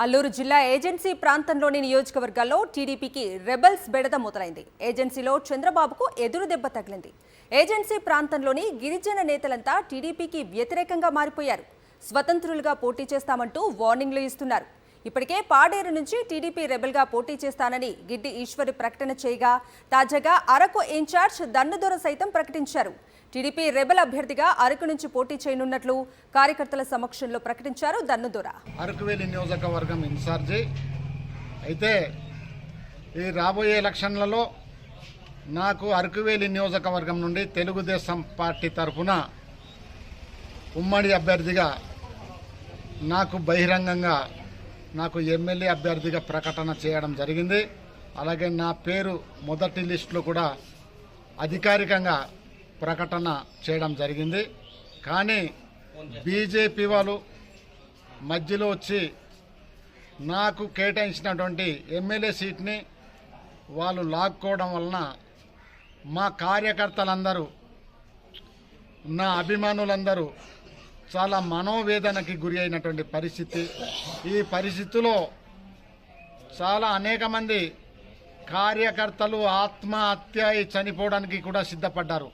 అల్లూరు జిల్లా ఏజెన్సీ ప్రాంతంలోని నియోజకవర్గాల్లో టీడీపీకి రెబల్స్ బెడద మొదలైంది. ఏజెన్సీలో చంద్రబాబుకు ఎదురు దెబ్బ తగిలింది. ఏజెన్సీ ప్రాంతంలోని గిరిజన నేతలంతా టీడీపీకి వ్యతిరేకంగా మారిపోయారు. స్వతంత్రులుగా పోటీ చేస్తామంటూ వార్నింగ్లు ఇస్తున్నారు. ఇప్పటికే పాడేరు నుంచి టీడీపీ రెబల్గా పోటీ చేస్తానని గిడ్డి ఈశ్వరి ప్రకటన చేయగా, తాజాగా అరకు ఇన్ఛార్జ్ దన్నుదొర సైతం ప్రకటించారు. టీడీపీ రెబల్ అభ్యర్థిగా అరకు నుంచి పోటీ చేయనున్నట్లు కార్యకర్తల సమక్షంలో ప్రకటించారు దన్నుదొర. అరకువేలి నియోజకవర్గం ఇన్ఛార్జి అయితే ఈ రాబోయే ఎలక్షన్లలో నాకు అరకువేలి నియోజకవర్గం నుండి తెలుగుదేశం పార్టీ తరఫున ఉమ్మడి అభ్యర్థిగా నాకు బహిరంగంగా నాకు ఎమ్మెల్యే అభ్యర్థిగా ప్రకటన చేయడం జరిగింది. అలాగే నా పేరు మొదటి లిస్టులో కూడా అధికారికంగా ప్రకటన చేయడం జరిగింది. కానీ బీజేపీ వాళ్ళు మధ్యలో వచ్చి నాకు కేటాయించినటువంటి ఎమ్మెల్యే సీట్ని వాళ్ళు లాక్కోవడం వలన మా కార్యకర్తలందరూ, నా అభిమానులందరూ చాలా మనోవేదనకి గురి అయినటువంటి పరిస్థితి. ఈ పరిస్థితిలో చాలా అనేక మంది కార్యకర్తలు ఆత్మహత్య చనిపోవడానికి కూడా సిద్ధపడ్డారు.